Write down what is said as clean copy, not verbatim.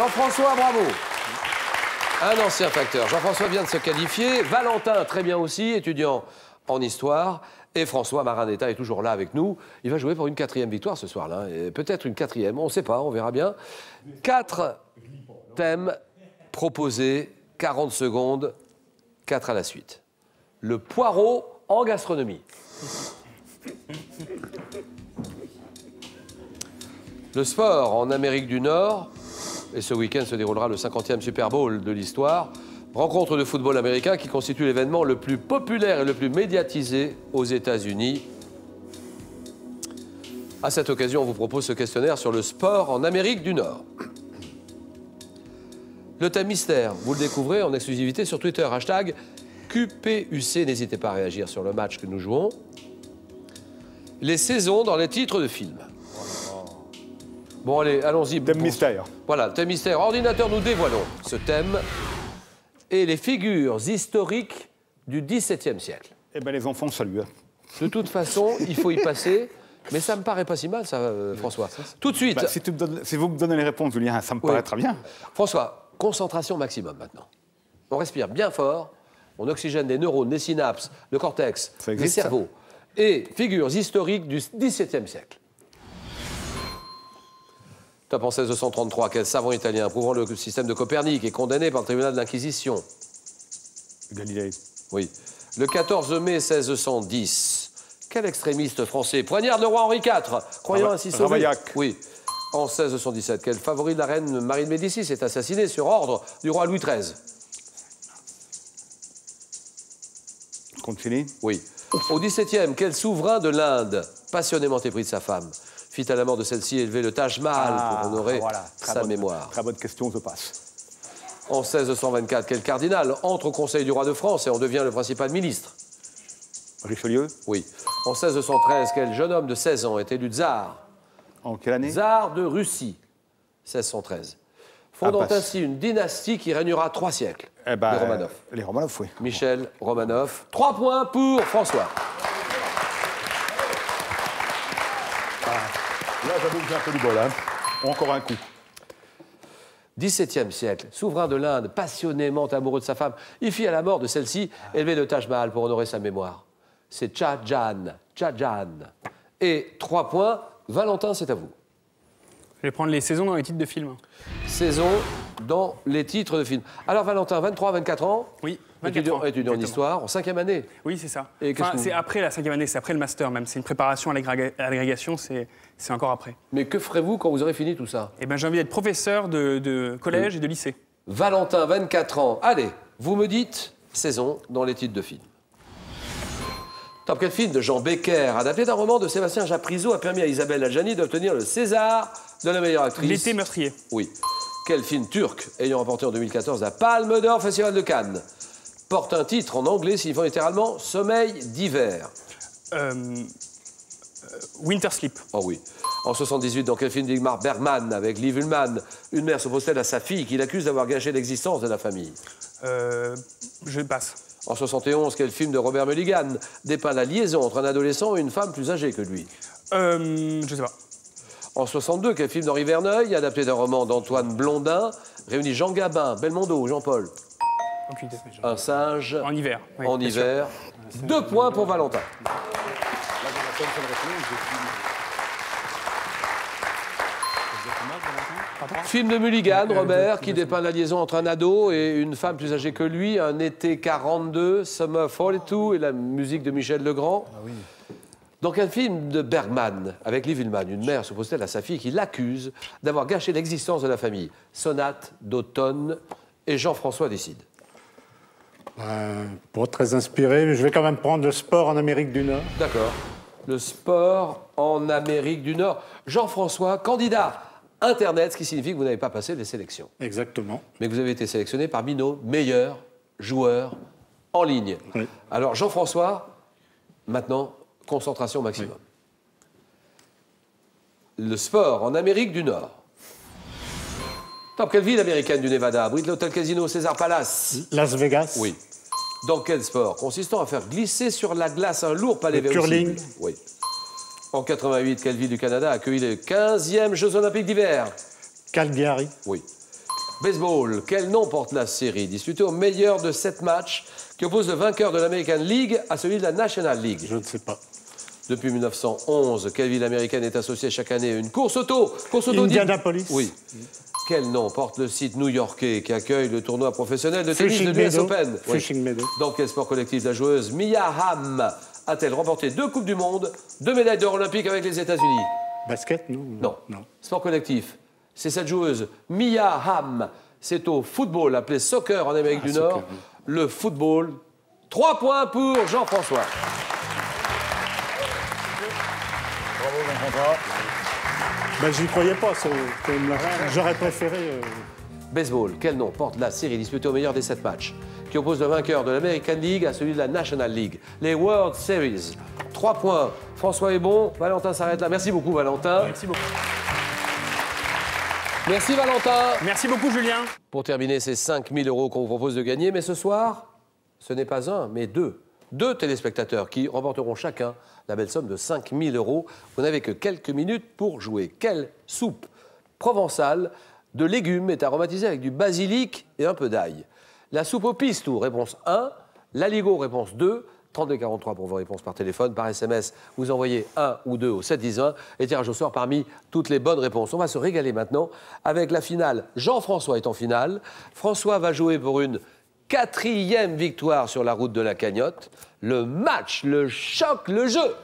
Jean-François, bravo. Un ancien facteur. Jean-François vient de se qualifier. Valentin, très bien aussi, étudiant en histoire. Et François, marin d'État, est toujours là avec nous. Il va jouer pour une 4e victoire ce soir-là. Peut-être une 4e, on ne sait pas, on verra bien. 4 thèmes proposés, 40 secondes, 4 à la suite. Le poireau en gastronomie. Le sport en Amérique du Nord. Et ce week-end se déroulera le 50e Super Bowl de l'histoire. Rencontre de football américain qui constitue l'événement le plus populaire et le plus médiatisé aux États-Unis. À cette occasion, on vous propose ce questionnaire sur le sport en Amérique du Nord. Le thème mystère, vous le découvrez en exclusivité sur Twitter. Hashtag QPUC. N'hésitez pas à réagir sur le match que nous jouons. Les saisons dans les titres de films. Bon, allez, allons-y. Thème mystère. Voilà, thème mystère. Ordinateur, nous dévoilons ce thème et les figures historiques du XVIIe siècle. Eh bien, les enfants saluent. De toute façon, il faut y passer. Mais ça me paraît pas si mal, ça, François. Tout de suite. Bah, si vous me donnez les réponses, Julien, ça me paraît très bien. François, concentration maximum maintenant. On respire bien fort. On oxygène les neurones, les synapses, le cortex, le cerveau. Et figures historiques du XVIIe siècle. Top en 1633, quel savant italien prouvant le système de Copernic est condamné par le tribunal de l'Inquisition? Galilée. Oui. Le 14 mai 1610, quel extrémiste français poignarde le roi Henri IV, croyant ainsi sauver... Ravaillac. Oui. En 1617, quel favori de la reine Marie de Médicis est assassiné sur ordre du roi Louis XIII? Concini. Oui. Au XVIIe, quel souverain de l'Inde, passionnément épris de sa femme, fit à la mort de celle-ci élever le Taj Mahal pour honorer sa mémoire? Très bonne question, je passe. En 1624, quel cardinal entre au Conseil du roi de France et en devient le principal ministre? Richelieu. Oui. En 1613, quel jeune homme de 16 ans est élu tsar? En quelle année? Tsar de Russie, 1613. Fondant ainsi une dynastie qui régnera 3 siècles. Eh ben, les Romanov. Les Romanov, oui. Michel Romanov. 3 points pour François. Là, j'avoue que j'ai un peu du bol, hein. Encore un coup. 17e siècle, souverain de l'Inde, passionnément amoureux de sa femme, il fit à la mort de celle-ci élever le Taj Mahal pour honorer sa mémoire. C'est Shahjahan. Et 3 points. Valentin, c'est à vous. Je vais prendre les saisons dans les titres de films. Saison dans les titres de films. Alors, Valentin, 23, 24 ans. Oui, 24 ans. Étudiant en histoire, en 5e année. Oui, c'est ça. Et enfin, c'est après la 5e année, c'est après le master même. C'est une préparation à l'agrégation, c'est encore après. Mais que ferez-vous quand vous aurez fini tout ça? Eh bien, j'ai envie d'être professeur de collège et de lycée. Valentin, 24 ans. Allez, vous me dites saison dans les titres de films. Top, quel film de Jean Becker, adapté d'un roman de Sébastien Japrisot, a permis à Isabelle Adjani d'obtenir le César de la meilleure actrice? L'été meurtrier. Oui. Quel film turc, ayant remporté en 2014 la Palme d'Or Festival de Cannes, porte un titre en anglais signifiant littéralement Sommeil d'hiver? Winter Sleep. Oh oui. En 78, dans quel film d'Ingmar Bergman, avec Liv Ullmann, une mère s'oppose-t-elle à sa fille qui l'accuse d'avoir gâché l'existence de la famille? Je passe. En 71, quel film de Robert Mulligan dépeint la liaison entre un adolescent et une femme plus âgée que lui? Je sais pas. En 62, quel film d'Henri Verneuil, adapté d'un roman d'Antoine Blondin, réunit Jean Gabin, Belmondo, Jean-Paul? Aucune idée. Un singe. En hiver. Oui, en hiver. 2 points pour Valentin. Film de Mulligan, Robert, qui dépeint la liaison entre un ado et une femme plus âgée que lui, un été 42, Summer 42, et la musique de Michel Legrand. Ah oui. Dans quel film de Bergman, avec Liv Ullmann, une mère s'oppose-t-elle à sa fille qui l'accuse d'avoir gâché l'existence de la famille? Sonate d'automne, et Jean-François décide. Pas très inspiré, mais je vais quand même prendre le sport en Amérique du Nord. D'accord. Le sport en Amérique du Nord. Jean-François, candidat Internet, ce qui signifie que vous n'avez pas passé les sélections. Exactement. Mais que vous avez été sélectionné parmi nos meilleurs joueurs en ligne. Oui. Alors, Jean-François, maintenant, concentration maximum. Oui. Le sport en Amérique du Nord. Top, quelle ville américaine du Nevada abrite l'hôtel Casino César Palace? Las Vegas. Oui. Dans quel sport consistant à faire glisser sur la glace un lourd palais vélocipède? Curling. Oui. En 88, quelle ville du Canada a accueilli les 15e Jeux Olympiques d'hiver? Calgary. Oui. Baseball, quel nom porte la série disputée au meilleur de 7 matchs qui oppose le vainqueur de l'American League à celui de la National League? Je ne sais pas. Depuis 1911, quelle ville américaine est associée chaque année à une course auto? Indianapolis. Oui. Quel nom porte le site new-yorkais qui accueille le tournoi professionnel de tennis de l'US Open? Fishing Meadow. Dans quel sport collectif la joueuse Mia Hamm a-t-elle remporté 2 Coupes du Monde, 2 médailles d'or olympiques avec les États-Unis? Basket, non? Non. Sport collectif. C'est cette joueuse, Mia Hamm. C'est au football, appelé soccer en Amérique du Nord. Oui. Le football. 3 points pour Jean-François. Bravo, Jean-François. Ben, j'y croyais pas, j'aurais préféré... Baseball, quel nom porte la série disputée au meilleur des 7 matchs qui oppose le vainqueur de l'American League à celui de la National League? Les World Series. 3 points. François est bon. Valentin s'arrête là. Merci beaucoup, Valentin. Merci beaucoup. Merci, Valentin. Merci beaucoup, Julien. Pour terminer, c'est 5 000 € qu'on vous propose de gagner. Mais ce soir, ce n'est pas un, mais deux. 2 téléspectateurs qui remporteront chacun la belle somme de 5 000 €. Vous n'avez que quelques minutes pour jouer. Quelle soupe provençale de légumes est aromatisée avec du basilic et un peu d'ail? La soupe au pistou, réponse 1. L'aligot, réponse 2. 3243 pour vos réponses par téléphone. Par SMS, vous envoyez 1 ou 2 au 7 10 20 et tirage au sort parmi toutes les bonnes réponses. On va se régaler maintenant avec la finale. Jean-François est en finale. François va jouer pour une 4e victoire sur la route de la cagnotte. Le match, le choc, le jeu.